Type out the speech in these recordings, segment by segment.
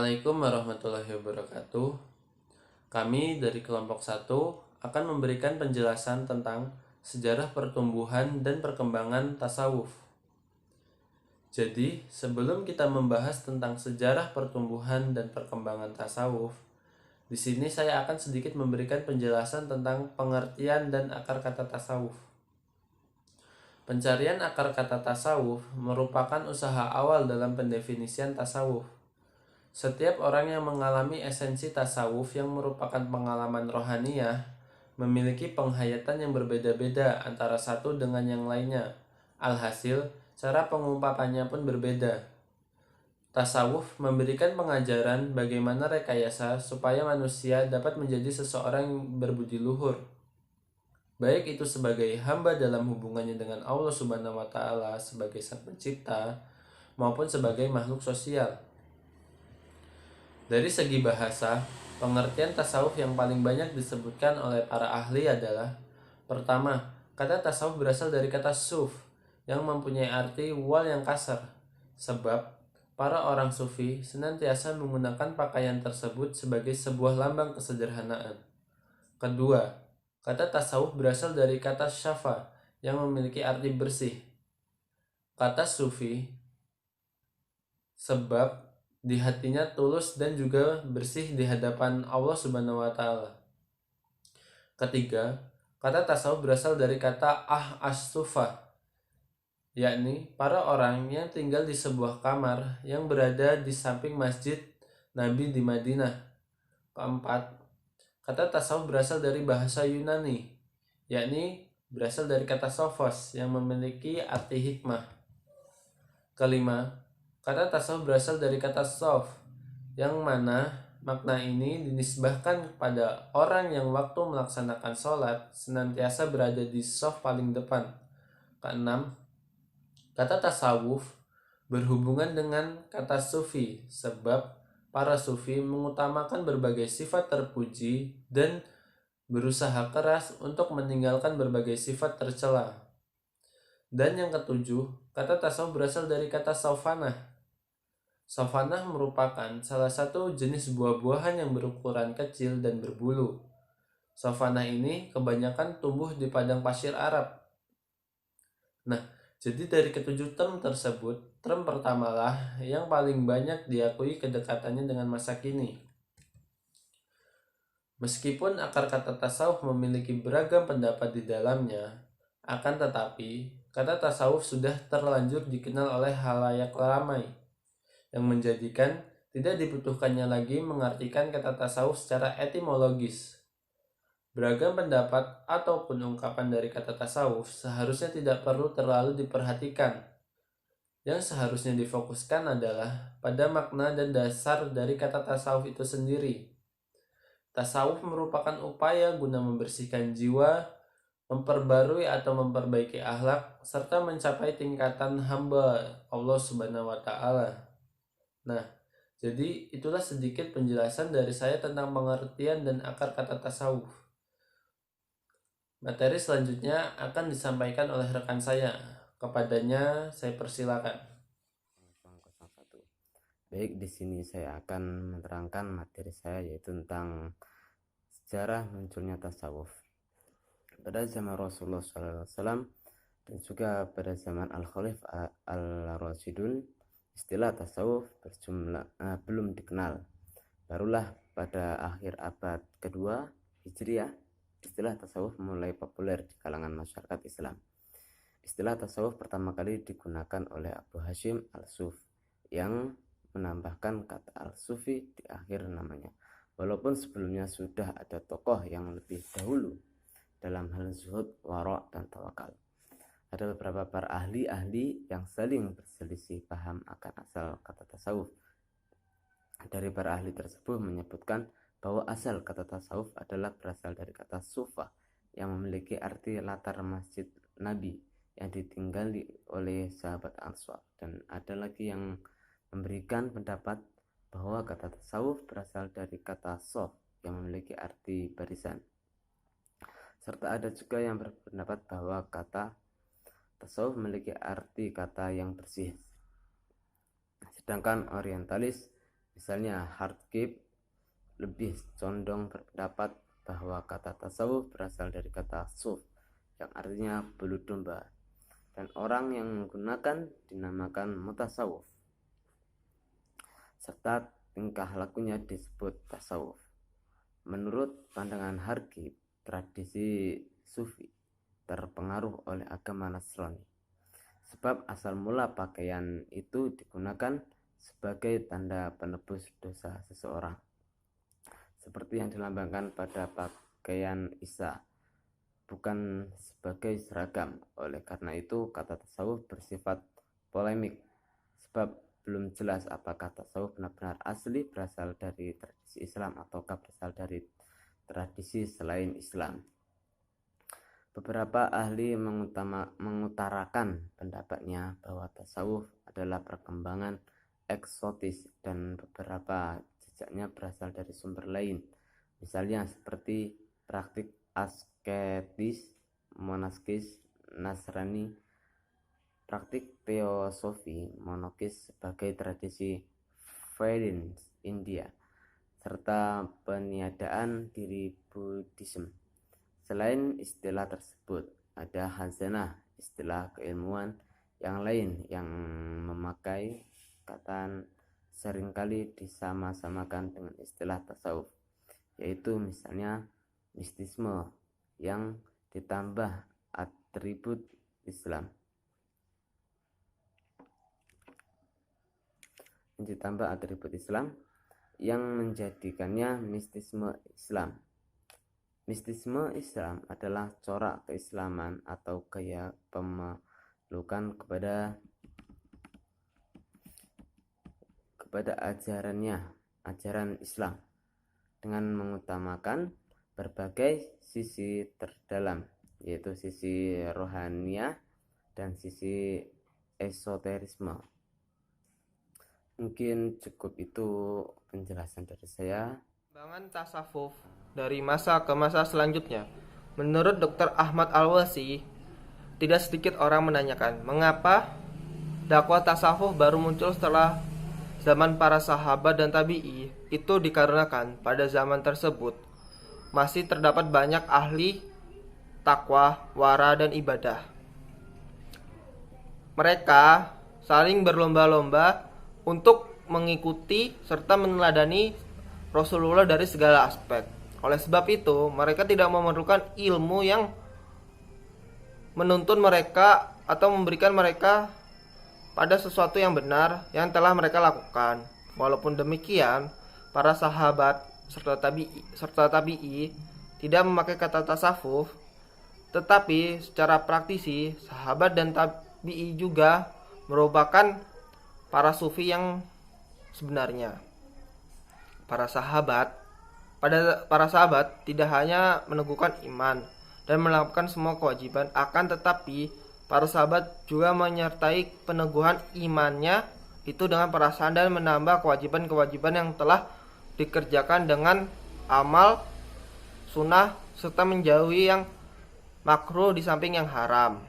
Assalamualaikum warahmatullahi wabarakatuh. Kami dari kelompok 1 akan memberikan penjelasan tentang sejarah pertumbuhan dan perkembangan tasawuf. Jadi, sebelum kita membahas tentang sejarah pertumbuhan dan perkembangan tasawuf, di sini saya akan sedikit memberikan penjelasan tentang pengertian dan akar kata tasawuf. Pencarian akar kata tasawuf merupakan usaha awal dalam pendefinisian tasawuf. Setiap orang yang mengalami esensi tasawuf yang merupakan pengalaman rohaniyah memiliki penghayatan yang berbeda-beda antara satu dengan yang lainnya. Alhasil, cara pengungkapannya pun berbeda. Tasawuf memberikan pengajaran bagaimana rekayasa supaya manusia dapat menjadi seseorang yang berbudi luhur, baik itu sebagai hamba dalam hubungannya dengan Allah Subhanahu wa Ta'ala sebagai Sang Pencipta, maupun sebagai makhluk sosial. Dari segi bahasa, pengertian tasawuf yang paling banyak disebutkan oleh para ahli adalah: pertama, kata tasawuf berasal dari kata suf yang mempunyai arti wal yang kasar, sebab para orang sufi senantiasa menggunakan pakaian tersebut sebagai sebuah lambang kesederhanaan. Kedua, kata tasawuf berasal dari kata syafa yang memiliki arti bersih. Kata sufi sebab di hatinya tulus dan juga bersih di hadapan Allah Subhanahu wa Ta'ala. Ketiga, kata tasawuf berasal dari kata as-sufa, yakni para orang yang tinggal di sebuah kamar yang berada di samping masjid Nabi di Madinah. Keempat, kata tasawuf berasal dari bahasa Yunani, yakni berasal dari kata sophos yang memiliki arti hikmah. Kelima, kata tasawuf berasal dari kata sof, yang mana makna ini dinisbahkan kepada orang yang waktu melaksanakan sholat senantiasa berada di sof paling depan. Keenam, kata tasawuf berhubungan dengan kata sufi, sebab para sufi mengutamakan berbagai sifat terpuji dan berusaha keras untuk meninggalkan berbagai sifat tercela. Dan yang ketujuh, kata tasawuf berasal dari kata saufanah. Saufanah merupakan salah satu jenis buah-buahan yang berukuran kecil dan berbulu. Saufanah ini kebanyakan tumbuh di padang pasir Arab. Nah, jadi dari ketujuh term tersebut, term pertamalah yang paling banyak diakui kedekatannya dengan masa kini. Meskipun akar kata tasawuf memiliki beragam pendapat di dalamnya, akan tetapi kata tasawuf sudah terlanjur dikenal oleh halayak ramai, yang menjadikan tidak dibutuhkannya lagi mengartikan kata tasawuf secara etimologis. Beragam pendapat ataupun ungkapan dari kata tasawuf seharusnya tidak perlu terlalu diperhatikan. Yang seharusnya difokuskan adalah pada makna dan dasar dari kata tasawuf itu sendiri. Tasawuf merupakan upaya guna membersihkan jiwa, memperbarui atau memperbaiki akhlak, serta mencapai tingkatan hamba Allah Subhanahu wa Ta'ala. Nah, jadi itulah sedikit penjelasan dari saya tentang pengertian dan akar kata tasawuf. Materi selanjutnya akan disampaikan oleh rekan saya. Kepadanya saya persilakan. Baik, di sini saya akan menerangkan materi saya, yaitu tentang sejarah munculnya tasawuf. Pada zaman Rasulullah SAW dan juga pada zaman Al-Khalifah Al-Rasyidun, istilah tasawuf belum dikenal. Barulah pada akhir abad kedua Hijriah, istilah tasawuf mulai populer di kalangan masyarakat Islam. Istilah tasawuf pertama kali digunakan oleh Abu Hashim Al-Suf yang menambahkan kata al-sufi di akhir namanya. Walaupun sebelumnya sudah ada tokoh yang lebih dahulu dalam hal zuhud, wara' dan tawakal. Ada beberapa para ahli yang saling berselisih paham akan asal kata tasawuf. Dari para ahli tersebut menyebutkan bahwa asal kata tasawuf adalah berasal dari kata sufa yang memiliki arti latar masjid Nabi yang ditinggali oleh sahabat Ansar, dan ada lagi yang memberikan pendapat bahwa kata tasawuf berasal dari kata sof yang memiliki arti barisan. Serta ada juga yang berpendapat bahwa kata tasawuf memiliki arti kata yang bersih. Sedangkan orientalis Misalnya Hardkip lebih condong berpendapat bahwa kata tasawuf berasal dari kata suf yang artinya bulu domba, dan orang yang menggunakan dinamakan mutasawuf, serta tingkah lakunya disebut tasawuf. Menurut pandangan Hardkip, tradisi sufi terpengaruh oleh agama Nasrani, sebab asal mula pakaian itu digunakan sebagai tanda penebus dosa seseorang, seperti yang dilambangkan pada pakaian Isa, bukan sebagai seragam. Oleh karena itu, kata tasawuf bersifat polemik, sebab belum jelas apakah tasawuf benar-benar asli berasal dari tradisi Islam ataukah berasal dari tradisi selain Islam. Beberapa ahli mengutarakan pendapatnya bahwa tasawuf adalah perkembangan eksotis dan beberapa jejaknya berasal dari sumber lain, misalnya seperti praktik asketis, monaskis, Nasrani, praktik teosofi, monokis sebagai tradisi Vedic India, serta peniadaan diri Buddhisme. Selain istilah tersebut, ada hazanah, istilah keilmuan yang lain yang memakai kata seringkali disama-samakan dengan istilah tasawuf, yaitu misalnya mistisme yang ditambah atribut Islam. Yang menjadikannya mistisme Islam. Mistisme Islam adalah corak keislaman atau gaya pemelukan kepada ajaran Islam, dengan mengutamakan berbagai sisi terdalam, yaitu sisi rohaniah dan sisi esoterisme. Mungkin cukup itu penjelasan dari saya. Perkembangan tasawuf dari masa ke masa selanjutnya. Menurut Dr. Ahmad Al-Wasi, tidak sedikit orang menanyakan mengapa dakwah tasawuf baru muncul setelah zaman para sahabat dan tabi'i. Itu dikarenakan pada zaman tersebut masih terdapat banyak ahli takwa, wara, dan ibadah. Mereka saling berlomba-lomba untuk mengikuti serta meneladani Rasulullah dari segala aspek. Oleh sebab itu, mereka tidak memerlukan ilmu yang menuntun mereka atau memberikan mereka pada sesuatu yang benar yang telah mereka lakukan. Walaupun demikian, para sahabat serta tabi'i tidak memakai kata tasawuf, tetapi secara praktisi sahabat dan tabi'i juga merupakan para sufi yang sebenarnya. Para sahabat tidak hanya meneguhkan iman dan melakukan semua kewajiban, akan tetapi para sahabat juga menyertai peneguhan imannya itu dengan perasaan dan menambah kewajiban-kewajiban yang telah dikerjakan dengan amal sunnah serta menjauhi yang makruh di samping yang haram,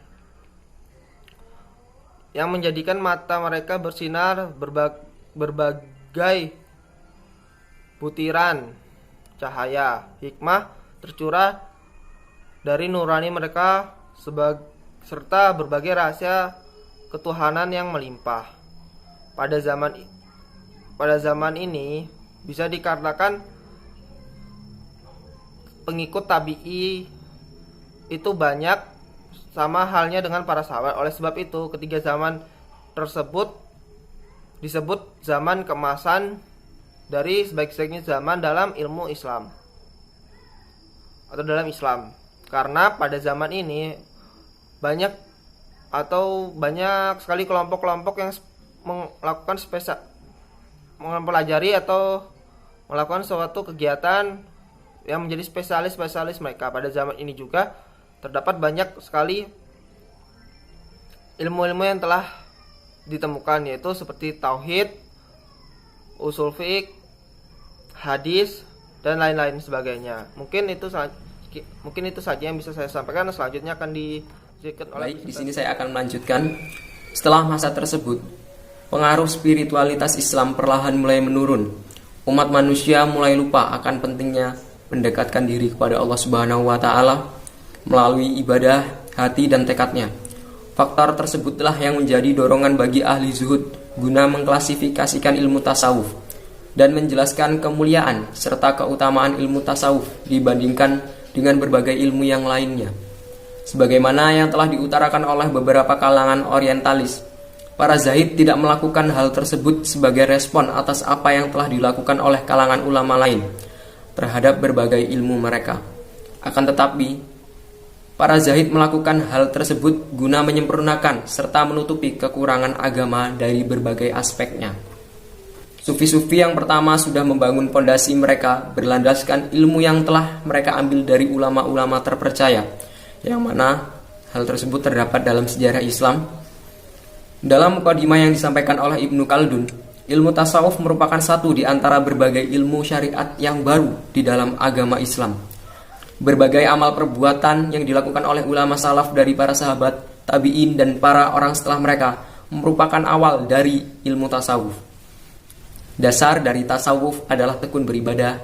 yang menjadikan mata mereka bersinar berbagai butiran cahaya hikmah tercurah dari nurani mereka serta berbagai rahasia ketuhanan yang melimpah. Pada zaman ini bisa dikatakan pengikut tabi'i itu banyak, sama halnya dengan para sahabat. Oleh sebab itu, ketiga zaman tersebut disebut zaman keemasan dari sebaik-baiknya zaman dalam ilmu Islam atau dalam Islam. Karena pada zaman ini banyak sekali kelompok-kelompok yang melakukan mempelajari atau melakukan suatu kegiatan yang menjadi spesialis mereka. Pada zaman ini juga terdapat banyak sekali ilmu-ilmu yang telah ditemukan, yaitu seperti tauhid, usul fiqh, hadis, dan lain-lain sebagainya. Mungkin itu saja yang bisa saya sampaikan. Selanjutnya akan Baik, di sini saya akan melanjutkan. Setelah masa tersebut, pengaruh spiritualitas Islam perlahan mulai menurun. Umat manusia mulai lupa akan pentingnya mendekatkan diri kepada Allah Subhanahu wa taala melalui ibadah, hati dan tekadnya. Faktor tersebutlah yang menjadi dorongan bagi ahli zuhud guna mengklasifikasikan ilmu tasawuf dan menjelaskan kemuliaan serta keutamaan ilmu tasawuf dibandingkan dengan berbagai ilmu yang lainnya. Sebagaimana yang telah diutarakan oleh beberapa kalangan orientalis, para zahid tidak melakukan hal tersebut sebagai respon atas apa yang telah dilakukan oleh kalangan ulama lain terhadap berbagai ilmu mereka. Akan tetapi, para zahid melakukan hal tersebut guna menyempurnakan serta menutupi kekurangan agama dari berbagai aspeknya. Sufi-sufi yang pertama sudah membangun pondasi mereka berlandaskan ilmu yang telah mereka ambil dari ulama-ulama terpercaya, yang mana hal tersebut terdapat dalam sejarah Islam. Dalam mukadimah yang disampaikan oleh Ibnu Khaldun, ilmu tasawuf merupakan satu di antara berbagai ilmu syariat yang baru di dalam agama Islam. Berbagai amal perbuatan yang dilakukan oleh ulama salaf dari para sahabat, tabi'in dan para orang setelah mereka merupakan awal dari ilmu tasawuf. Dasar dari tasawuf adalah tekun beribadah,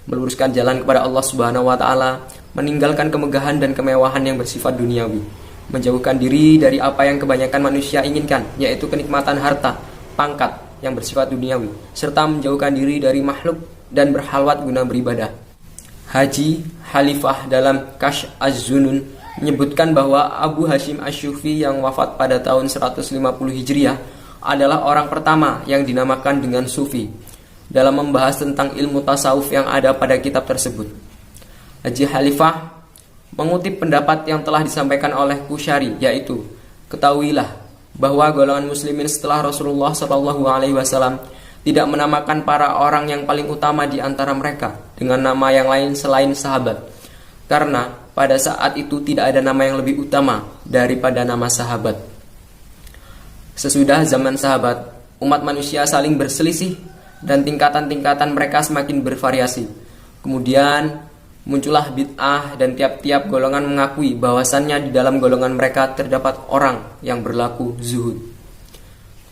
meluruskan jalan kepada Allah Subhanahu wa taala, meninggalkan kemegahan dan kemewahan yang bersifat duniawi, menjauhkan diri dari apa yang kebanyakan manusia inginkan, yaitu kenikmatan harta, pangkat yang bersifat duniawi, serta menjauhkan diri dari makhluk dan berhalwat guna beribadah. Haji Khalifah dalam Kash Az-Zunun menyebutkan bahwa Abu Hashim Asy-Syufi yang wafat pada tahun 150 Hijriah adalah orang pertama yang dinamakan dengan Sufi dalam membahas tentang ilmu tasawuf yang ada pada kitab tersebut. Haji Khalifah mengutip pendapat yang telah disampaikan oleh Kusyari, yaitu, ketahuilah bahwa golongan muslimin setelah Rasulullah SAW tidak menamakan para orang yang paling utama di antara mereka dengan nama yang lain selain sahabat, karena pada saat itu tidak ada nama yang lebih utama daripada nama sahabat. Sesudah zaman sahabat, umat manusia saling berselisih dan tingkatan-tingkatan mereka semakin bervariasi. Kemudian muncullah bid'ah dan tiap-tiap golongan mengakui bahwasannya di dalam golongan mereka terdapat orang yang berlaku zuhud.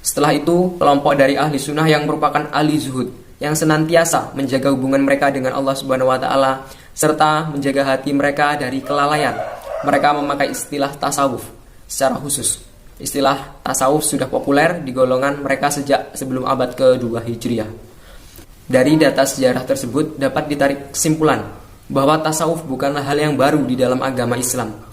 Setelah itu, kelompok dari ahli sunnah yang merupakan ahli zuhud yang senantiasa menjaga hubungan mereka dengan Allah Subhanahu wa taala serta menjaga hati mereka dari kelalaian. Mereka memakai istilah tasawuf secara khusus. Istilah tasawuf sudah populer di golongan mereka sejak sebelum abad ke-2 Hijriah. Dari data sejarah tersebut dapat ditarik kesimpulan bahwa tasawuf bukanlah hal yang baru di dalam agama Islam.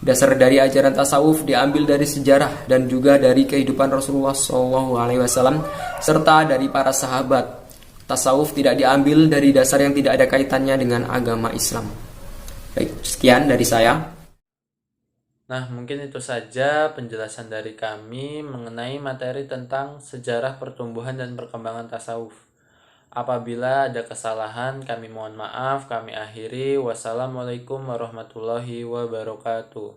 Dasar dari ajaran tasawuf diambil dari sejarah dan juga dari kehidupan Rasulullah SAW serta dari para sahabat. Tasawuf tidak diambil dari dasar yang tidak ada kaitannya dengan agama Islam. Baik, sekian dari saya. Nah, mungkin itu saja penjelasan dari kami mengenai materi tentang sejarah pertumbuhan dan perkembangan tasawuf. Apabila ada kesalahan, kami mohon maaf. Kami akhiri. Wassalamualaikum warahmatullahi wabarakatuh.